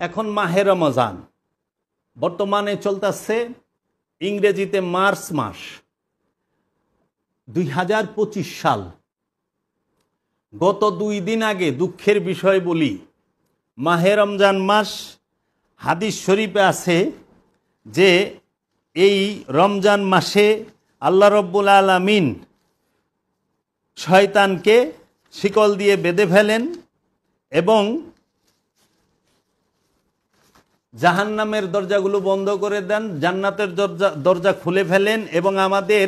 এখন মাহে রমজান বর্তমানে চলতেছে ইংরেজিতে মার্চ মাস 2025 সাল। গত 2 দিন আগে দুঃখের বিষয় বলি, মাহে রমজান মাস হাদিস শরীফে আছে যে এই রমজান মাসে আল্লাহ রব্বুল আলামিন শয়তানকে শিকল দিয়ে বেঁধে ফেলেন এবং জাহান্নামের দরজাগুলো বন্ধ করে দেন, জান্নাতের দরজা খুলে ফেলেন এবং আমাদের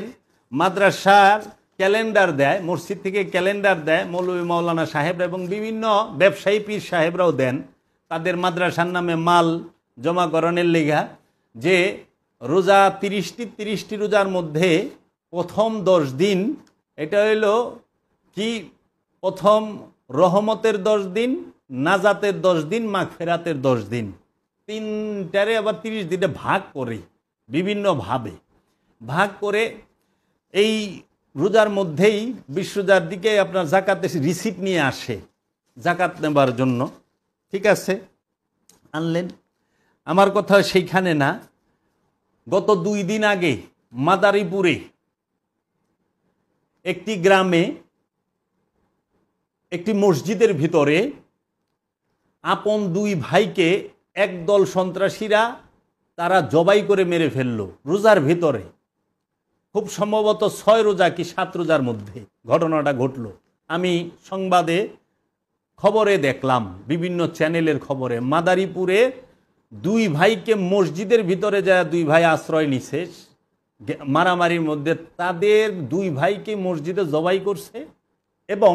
মাদ্রাসার ক্যালেন্ডার দেয়, মসজিদ থেকে ক্যালেন্ডার দেয় মৌলভী মাওলানা সাহেবরা এবং বিভিন্ন ব্যবসায়ী পীর সাহেবরাও দেন তাদের মাদ্রাসার নামে মাল জমাকরণের লেখা, যে রোজা 30টি রোজার মধ্যে প্রথম 10 দিন এটা হইল কি, প্রথম রহমতের 10 দিন, নাজাতের 10 দিন, মাগফিরাতের 10 দিন, 3টারে আবার 30 দিনে ভাগ করে বিভিন্নভাবে ভাগ করে এই রোজার মধ্যেই 20 রোজার দিকে আপনার জাকাতের রিসিপ্ট নিয়ে আসে জাকাত নেবার জন্য। ঠিক আছে, আনলেন। আমার কথা সেইখানে না, গত 2 দিন আগে মাদারীপুরে একটি গ্রামে একটি মসজিদের ভিতরে আপন 2 ভাইকে একদল সন্ত্রাসীরা তারা জবাই করে মেরে ফেলল রোজার ভিতরে। খুব সম্ভবত 6 রোজা কি 7 রোজার মধ্যে ঘটনাটা ঘটল। আমি সংবাদে খবরে দেখলাম, বিভিন্ন চ্যানেলের খবরে, মাদারীপুরে 2 ভাইকে মসজিদের ভিতরে যায় 2 ভাই আশ্রয় নিছে মারামারির মধ্যে, তাদের 2 ভাইকে মসজিদে জবাই করছে এবং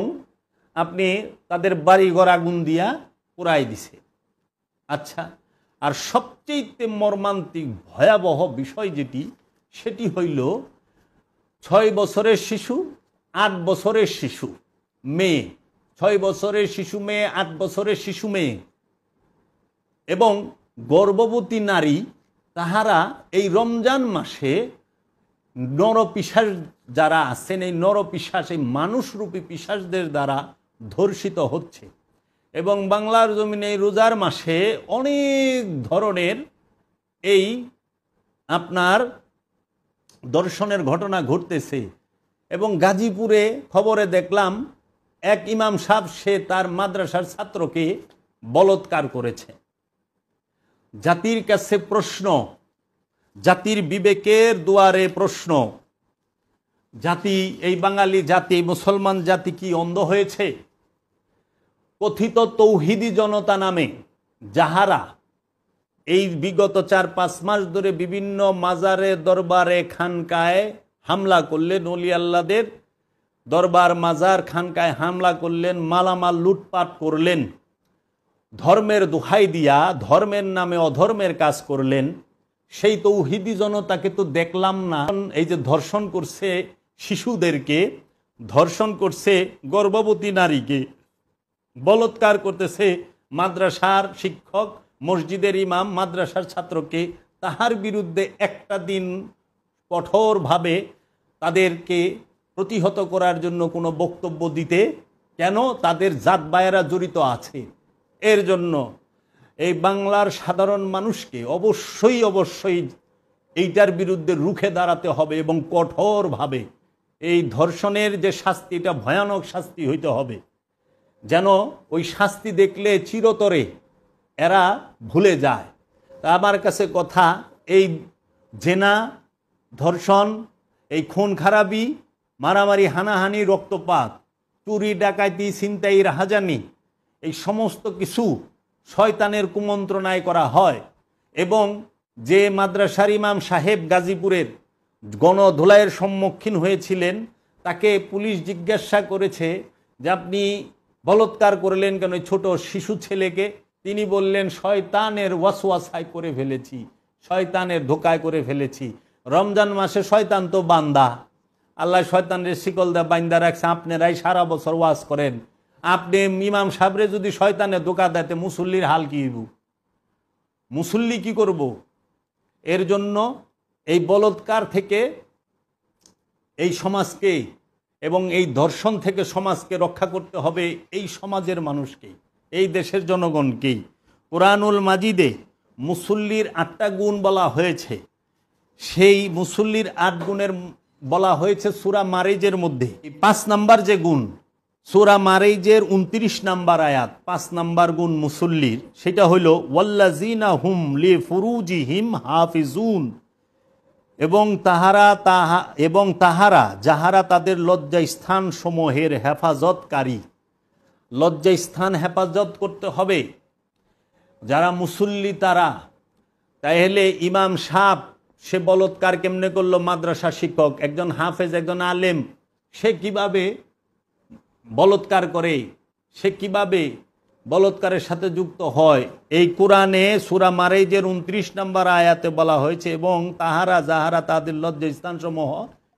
আপনি তাদের বাড়িঘর আগুন দিয়া পোড়াই দিছে। আচ্ছা, আর সবচেয়ে মর্মান্তিক ভয়াবহ বিষয় যেটি, সেটি হইল 6 বছরের শিশু, 8 বছরের শিশু মেয়ে, 6 বছরের শিশু মেয়ে, 8 বছরের শিশু মেয়ে এবং গর্ভবতী নারী, তাহারা এই রমজান মাসে নরপিশাচ যারা আছেন, এই নরপিশাচ, এই মানুষরূপী পিশাচদের দ্বারা ধর্ষিত হচ্ছে। এবং বাংলার জমিনে এই রোজার মাসে অনেক ধরনের এই আপনার দর্শনের ঘটনা ঘটতেছে। এবং গাজীপুরে খবরে দেখলাম এক ইমাম সাহেব, সে তার মাদ্রাসার ছাত্রকে বলৎকার করেছে। জাতির কাছে প্রশ্ন, জাতির বিবেকের দুয়ারে প্রশ্ন, জাতি, এই বাঙালি জাতি, মুসলমান জাতি কি অন্ধ হয়েছে? কথিত তৌহিদি জনতা নামে যাহারা এই বিগত 4-5 মাস ধরে বিভিন্ন মাজারে, দরবারে, খানকায় হামলা করলেন, ওলি আল্লাদের দরবার, মাজার, খানকায় হামলা করলেন, মালামাল লুটপাট করলেন, ধর্মের দোহাই দিয়া ধর্মের নামে অধর্মের কাজ করলেন, সেই তৌহিদি জনতাকে তো দেখলাম না। এই যে ধর্ষণ করছে শিশুদেরকে, ধর্ষণ করছে গর্ভবতী নারীকে, বলৎকার করতেছে মাদ্রাসার শিক্ষক, মসজিদের ইমাম, মাদ্রাসার ছাত্রকে, তাহার বিরুদ্ধে একটা দিন কঠোরভাবে তাদেরকে প্রতিহত করার জন্য কোনো বক্তব্য দিতে কেন? তাদের জাত বায়েরা জড়িত আছে। এর জন্য এই বাংলার সাধারণ মানুষকে অবশ্যই এইটার বিরুদ্ধে রুখে দাঁড়াতে হবে এবং কঠোরভাবে এই ধর্ষণের যে শাস্তি, এটা ভয়ানক শাস্তি হইতে হবে, যেন ওই শাস্তি দেখলে চিরতরে এরা ভুলে যায়। তা আমার কাছে কথা, এই জেনা, ধর্ষণ, এই খুন খারাপি, মারামারি, হানাহানি, রক্তপাত, চুরি, ডাকাতি, ছিনতাই, রাহাজানি, এই সমস্ত কিছু শয়তানের কুমন্ত্রণায় করা হয়। এবং যে মাদ্রাসার ইমাম সাহেব গাজীপুরের গণধোলাইয়ের সম্মুখীন হয়েছিলেন, তাকে পুলিশ জিজ্ঞাসা করেছে যে আপনি বলৎকার করলেন কেন ছোট শিশু ছেলেকে? তিনি বললেন, শয়তানের ওয়াসওয়াসায় করে ফেলেছি, শয়তানের ধোকায় করে ফেলেছি। রমজান মাসে শয়তান তো বান্দা, আল্লাহ শয়তানের শিকল দা বাইন্দা রাখছে। আপনারাই সারা বছর ওয়াজ করেন, আপনি ইমাম সাহেবরে যদি শয়তানের ধোকা দেয়, মুসল্লির হাল কি হইব? মুসল্লি কি করব? এর জন্য এই বলৎকার থেকে এই সমাজকে এবং এই ধর্ষণ থেকে সমাজকে রক্ষা করতে হবে, এই সমাজের মানুষকেই, এই দেশের জনগণকেই। কোরআনুল মাজিদে মুসল্লির 8টা গুণ বলা হয়েছে। সেই মুসল্লির 8 গুণের বলা হয়েছে সূরা মারিজের মধ্যে। 5 নাম্বার যে গুণ, সূরা মারিজের 29 নাম্বার আয়াত, 5 নাম্বার গুণ মুসল্লির, সেটা হইল ওয়াল্লাযিনা হুম লিফুরুজিহিম হাফিজুন, এবং তাহারা যাহারা তাদের লজ্জাস্থান সমূহের হেফাজতকারী। লজ্জাস্থান হেফাজত করতে হবে যারা মুসল্লি তারা। তাহলে ইমাম সাহেব সে বলৎকার কেমনে করলো? মাদ্রাসা শিক্ষক, একজন হাফেজ, একজন আলেম, সে কিভাবে বলৎকার করে, সে কিভাবে বলৎকারের সাথে যুক্ত হয়? এই কোরআনে সূরা মারিজের 29 নম্বর আয়াতে বলা হয়েছে, এবং তাহারা যাহারা তাদের লজ্জাস্থান সমূহ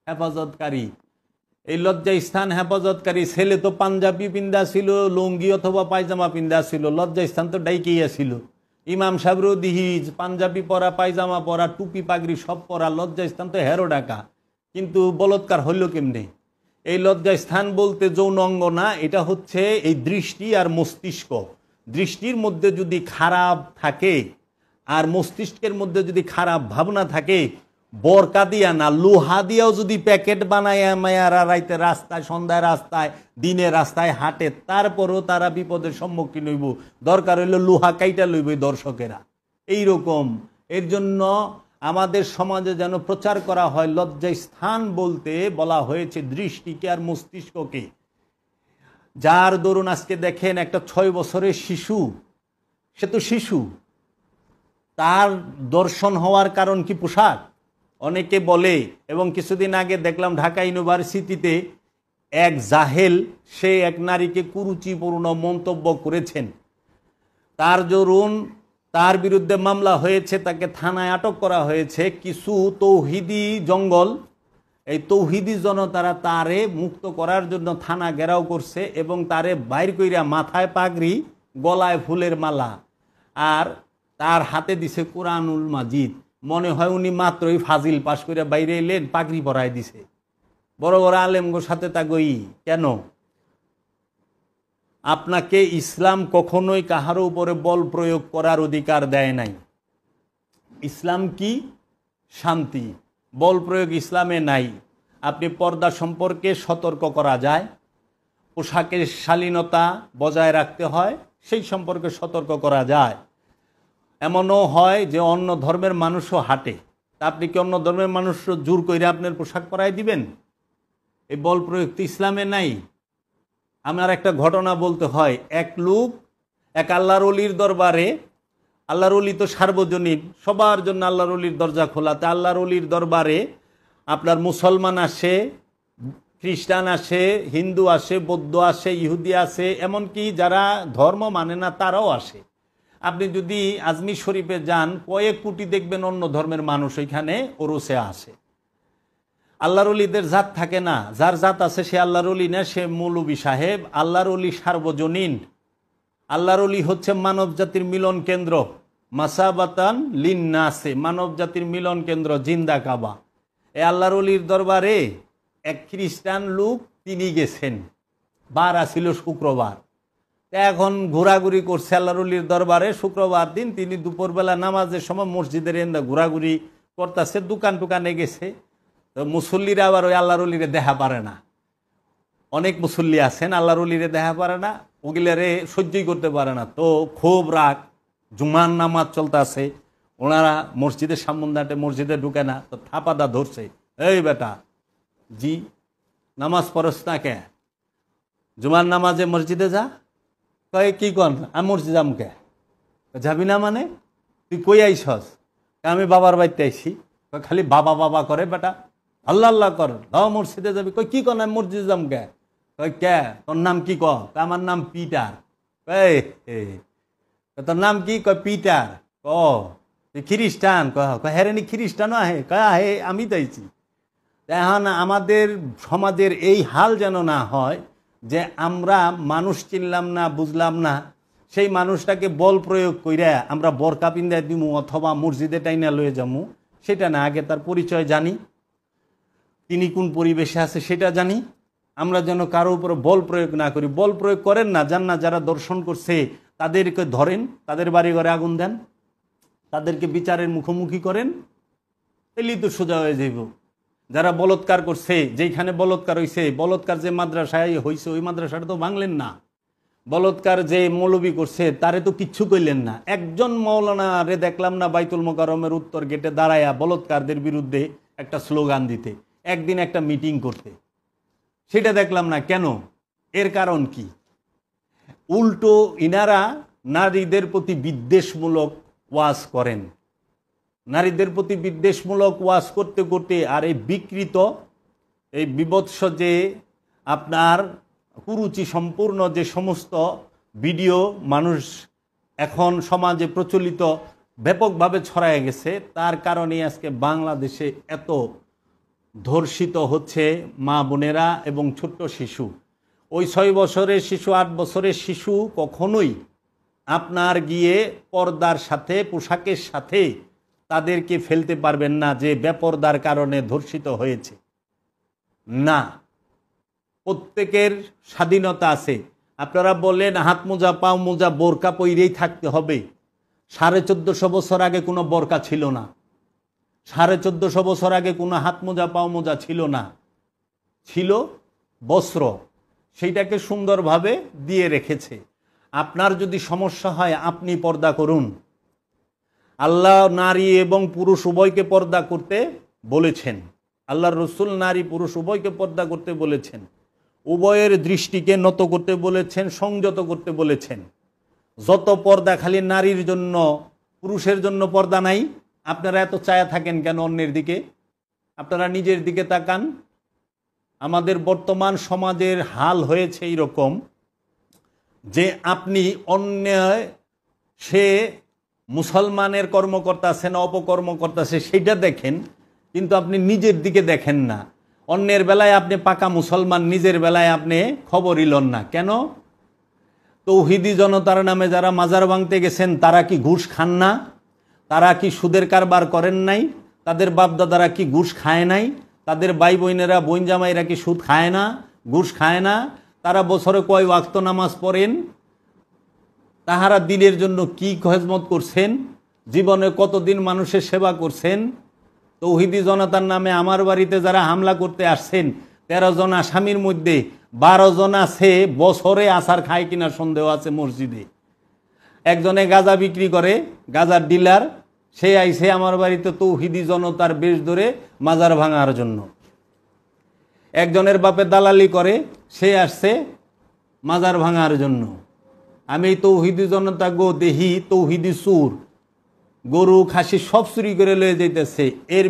হেফাজতকারী। এই লজ্জাস্থান হেফাজতকারী ছেলে তো পাঞ্জাবি পিন্দা ছিল, লুঙ্গি অথবা পায়জামা পিন্দা ছিল, লজ্জাস্থান তো ডাইকেইয়া ছিল। ইমাম সাহেবরও দিহিজ পাঞ্জাবি পরা, পায়জামা পরা, টুপি পাগড়ি সব পরা, লজ্জাস্থান তো হেরো ডাকা, কিন্তু বলৎকার হইল কেমনে? এই লজ্জাস্থান বলতে যৌন অঙ্গ না, এটা হচ্ছে এই দৃষ্টি আর মস্তিষ্ক। দৃষ্টির মধ্যে যদি খারাপ থাকে আর মস্তিষ্কের মধ্যে যদি খারাপ ভাবনা থাকে, বরকা দিয়া না, লোহা দিয়াও যদি প্যাকেট বানায় মায়ারা রাইতে রাস্তায়, সন্ধ্যায় রাস্তায়, দিনে রাস্তায় হাঁটে, তারপরও তারা বিপদের সম্মুখীন হইব। দরকার হইল লোহা কাইটা লইব দর্শকেরা। এইরকম এর জন্য আমাদের সমাজে যেন প্রচার করা হয়, লজ্জাস্থান বলতে বলা হয়েছে দৃষ্টিকে আর মস্তিষ্ককে। যার দরুন আজকে দেখেন একটা 6 বছরের শিশু, সে তো শিশু, তার দর্শন হওয়ার কারণ কি? পোশাক। অনেকে বলে, এবং কিছুদিন আগে দেখলাম ঢাকা ইউনিভার্সিটিতে এক জাহেল, সে এক নারীকে কুরুচিপূর্ণ মন্তব্য করেছেন, তার দরুন তার বিরুদ্ধে মামলা হয়েছে, তাকে থানায় আটক করা হয়েছে। কিছু তৌহিদি জঙ্গল, এই তৌহিদি জনতারা তারে মুক্ত করার জন্য থানা ঘেরাও করছে, এবং তারে বাইর কইরা মাথায় পাগড়ি, গলায় ফুলের মালা, আর তার হাতে দিছে কোরআনুল মাজিদ। মনে হয় উনি মাত্রই ফাজিল পাশ করে বাইরে এলেন, পাগড়ি পরায় দিছে। বড় বড় আলেমগোর সাথে তা গই কেন? আপনাকে ইসলাম কখনোই কাহারও উপরে বল প্রয়োগ করার অধিকার দেয় নাই। ইসলাম কি? শান্তি। বল প্রয়োগ ইসলামে নাই। আপনি পর্দা সম্পর্কে সতর্ক করা যায়, পোশাকের শালীনতা বজায় রাখতে হয়, সেই সম্পর্কে সতর্ক করা যায়। এমনও হয় যে অন্য ধর্মের মানুষও হাঁটে, তা আপনি কি অন্য ধর্মের মানুষও জোর করে আপনার পোশাক পরাই দিবেন? এই বল প্রয়োগ তো ইসলামে নাই। আমার একটা ঘটনা বলতে হয়। এক লোক এক আল্লাহর ওলির দরবারে, আল্লাহর ওলি তো সার্বজনীন, সবার জন্য আল্লাহর ওলির দরজা খোলা, তা আল্লাহর ওলির দরবারে আপনার মুসলমান আসে, খ্রিস্টান আসে, হিন্দু আসে, বৌদ্ধ আসে, ইহুদি আসে, এমনকি যারা ধর্ম মানে না তারাও আসে। আপনি যদি আজমির শরীফে যান, কয়েক কোটি দেখবেন অন্য ধর্মের মানুষ ওইখানে ওরসে আসে। আল্লাহর ওলিদের জাত থাকে না, যার জাত আছে সে আল্লাহর ওলি না, সে মৌলবী সাহেব। আল্লাহর ওলি সার্বজনীন। আল্লাহর ওলি হচ্ছে মানব জাতির মিলন কেন্দ্র, মাসাবাতান লিন্নাসে, মানব জাতির মিলন কেন্দ্র, জিন্দা কাবা। এ আল্লাহর ওলির দরবারে এক খ্রিস্টান লোক, তিনি গেছেন, বার আসিল শুক্রবার। এখন ঘোরাঘুরি করছে আল্লাহর ওলির দরবারে। শুক্রবার দিন তিনি দুপুরবেলা নামাজের সময় মসজিদের এন্দা ঘোরাঘুরি করতেছে, দোকান টোকানে গেছে। তো মুসল্লিরা আবার ওই আল্লাহর ওলিরে দেখা পারে না। অনেক মুসল্লি আছেন আল্লাহর ওলিরে দেখা পারে না, ওগুলারে সহ্যই করতে পারে না। তো খুব রাগ, জুমার নামাজ চলতেছে, ওনারা মসজিদের সামন্দাটে, মসজিদে ঢুকে না। তো থাপাদা ধরছে, এই বেটা, জি নামাজ পড়স না কে? জুমার নামাজে মসজিদে যা। কয় কি কন? আমি মসজিদ যাম কে? যাবি না মানে? তুই কই আইসস? আমি বাবার বাড়িতে আইসি। খালি বাবা বাবা করে বেটা, আল্লাহ আল্লাহ কর, মসজিদে যাবি। কই কি কন? আমি মসজিদে যাম কে? কয় কে? তোর নাম কি? ক আমার নাম পিটার। তোর নাম কি? কয় পিটার। ক তুই খ্রিস্টান? হেরেনি খ্রিস্টানও আহে? কয় আহে, আমি তাইছি। এখন আমাদের সমাজের এই হাল যেন না হয় যে আমরা মানুষ চিনলাম না, বুঝলাম না, সেই মানুষটাকে বল প্রয়োগ কইরা আমরা বরকা পিন্দায় দিমু অথবা মসজিদে টাইনা লয়ে যামু, সেটা না। আগে তার পরিচয় জানি, তিনি কোন পরিবেশে আছে সেটা জানি। আমরা যেন কারো উপরে বল প্রয়োগ না করি। বল প্রয়োগ করেন না, যারা দর্শন করছে তাদেরকে ধরেন, তাদের বাড়ি ঘরে আগুন দেন, তাদেরকে বিচারের মুখোমুখি করেন, এলি তো সোজা হয়ে যাইব। যারা বলৎকার করছে, যেইখানে বলৎকার হয়েছে, বলৎকার যে মাদ্রাসায় হয়েছে ওই মাদ্রাসাটা তো ভাঙলেন না, বলৎকার যে মৌলবী করছে তারে তো কিচ্ছু কইলেন না। একজন মৌলানা রে দেখলাম না বাইতুল মোকাররমের উত্তর গেটে দাঁড়ায়া বলৎকারদের বিরুদ্ধে একটা স্লোগান দিতে, একদিন একটা মিটিং করতে, সেটা দেখলাম না। কেন? এর কারণ কি? উল্টো ইনারা নারীদের প্রতি বিদ্বেষমূলক ওয়াজ করেন, নারীদের প্রতি বিদ্বেষমূলক ওয়াজ করতে করতে আর এই বিকৃত, এই বিভৎস যে আপনার কুরুচি সম্পূর্ণ যে সমস্ত ভিডিও মানুষ এখন সমাজে প্রচলিত ব্যাপকভাবে ছড়ায় গেছে, তার কারণে আজকে বাংলাদেশে এত ধর্ষিত হচ্ছে মা বোনেরা এবং ছোট্ট শিশু। ওই 6 বছরের শিশু, 8 বছরের শিশু কখনোই আপনার গিয়ে পর্দার সাথে, পোশাকের সাথে তাদেরকে ফেলতে পারবেন না যে বেপর্দার কারণে ধর্ষিত হয়েছে। না, প্রত্যেকের স্বাধীনতা আছে। আপনারা বলেন হাত মোজা, পাও মোজা, বোরকা পইরেই থাকতে হবে। 1450 বছর আগে কোনো বোরকা ছিল না, 1450 বছর আগে কোনো হাত মোজা, পাও মোজা ছিল না, ছিল বস্ত্র, সেইটাকে সুন্দরভাবে দিয়ে রেখেছে। আপনার যদি সমস্যা হয় আপনি পর্দা করুন। আল্লাহ নারী এবং পুরুষ উভয়কে পর্দা করতে বলেছেন, আল্লাহর রসুল নারী পুরুষ উভয়কে পর্দা করতে বলেছেন, উভয়ের দৃষ্টিকে নত করতে বলেছেন, সংযত করতে বলেছেন। যত পর্দা খালি নারীর জন্য, পুরুষের জন্য পর্দা নাই। আপনারা এত চায়া থাকেন কেন অন্যের দিকে? আপনারা নিজের দিকে তাকান। আমাদের বর্তমান সমাজের হাল হয়েছে এইরকম যে আপনি অন্যায়, সে মুসলমানের কর্ম করতেছে না অপকর্ম করতেছে সেইটা দেখেন, কিন্তু আপনি নিজের দিকে দেখেন না। অন্যের বেলায় আপনি পাকা মুসলমান, নিজের বেলায় আপনি খবরই লন না। কেন? তৌহিদি জনতার নামে যারা মাজার ভাঙতে গেছেন তারা কি ঘুষ খান না? তারা কি সুদের কারবার করেন নাই? তাদের বাপদাদারা কি ঘুষ খায় নাই? তাদের ভাই বোনেরা, বোন জামাইরা কি সুদ খায় না, ঘুষ খায় না? তারা বছরে কয় ওয়াক্ত নামাজ পড়েন? তাহারা দিনের জন্য কি খেদমত করছেন? জীবনে কতদিন মানুষের সেবা করছেন? তৌহিদি জনতার নামে আমার বাড়িতে যারা হামলা করতে আসছেন 13 জন আসামির মধ্যে 12 জন আছে বছরে আসার খায় কিনা সন্দেহ আছে মসজিদে। একজনে গাঁজা বিক্রি করে, গাঁজার ডিলার, সে আইছে আমার বাড়িতে তৌহিদি জনতার বেশ ধরে মাজার ভাঙার জন্য। একজনের বাপে দালালি করে, সে আসছে মাজার ভাঙার জন্য। আমি তৌহিদি জনতা গো দেহি তৌহিদি সুর, গরু খাসি সব চুরি করে লয়ে যাইতেছে। এর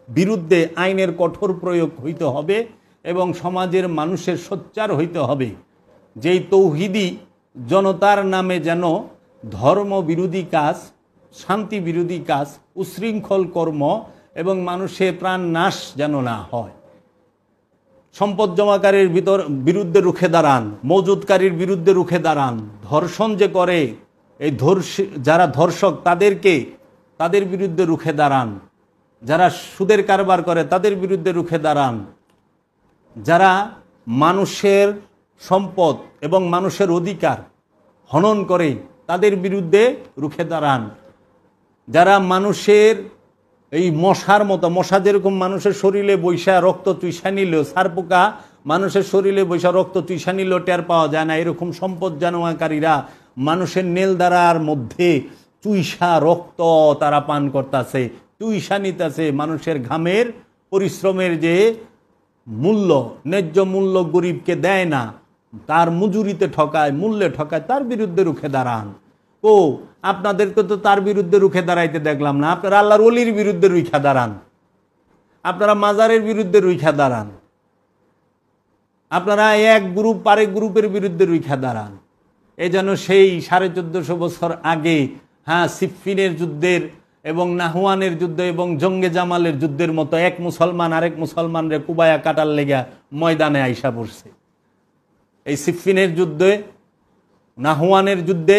বিরুদ্ধে আইনের কঠোর প্রয়োগ হইতে হবে এবং সমাজের মানুষের সোচ্চার হইতে হবে। যেই তৌহিদি জনতার নামে যেন ধর্ম বিরোধী কাজ, শান্তি বিরোধী কাজ, উশৃঙ্খল কর্ম এবং মানুষের প্রাণ নাশ যেন না হয়। সম্পদ জমাকারীর বিরুদ্ধে রুখে দাঁড়ান, মজুদকারীর বিরুদ্ধে রুখে দাঁড়ান। ধর্ষণ যে করে, এই যারা ধর্ষক তাদের বিরুদ্ধে রুখে দাঁড়ান। যারা সুদের কারবার করে তাদের বিরুদ্ধে রুখে দাঁড়ান। যারা মানুষের সম্পদ এবং মানুষের অধিকার হনন করে তাদের বিরুদ্ধে রুখে দাঁড়ান। যারা মানুষের এই মশার মতো, মশা যেরকম মানুষের শরীরে বৈশা রক্ত চুইসা নিল, সারপোকা মানুষের শরীরে বৈশা রক্ত চুইসা নিল টের পাওয়া যায় না, এরকম সম্পদ জানোয়াকারীরা মানুষের নেলদারার মধ্যে চুইসা রক্ত তারা পান করতেছে, চুইসা নিতেছে। মানুষের ঘামের পরিশ্রমের যে মূল্য, ন্যায্য মূল্য গরিবকে দেয় না, তার মজুরিতে ঠকায়, মূল্যে ঠকায়, তার বিরুদ্ধে রুখে দাঁড়ান। ও আপনাদেরকে তো তার বিরুদ্ধে রুখে দাঁড়াইতে দেখলাম না। আপনারা আল্লাহর ওলির বিরুদ্ধে রুখা দাঁড়ান, আপনারা মাজারের বিরুদ্ধে রুখা দাঁড়ান, আপনারা এক গ্রুপ আরেক গ্রুপের বিরুদ্ধে রুখা দাঁড়ান। এই যেন সেই 1450 বছর আগে, হ্যাঁ, সিফফিনের যুদ্ধের এবং নাহওয়ানের যুদ্ধ এবং জঙ্গে জামালের যুদ্ধের মতো এক মুসলমান আরেক মুসলমানরে কুবায়া কাটার লেগা ময়দানে আইসা পড়ছে। এই সিফফিনের যুদ্ধে, নাহওয়ানের যুদ্ধে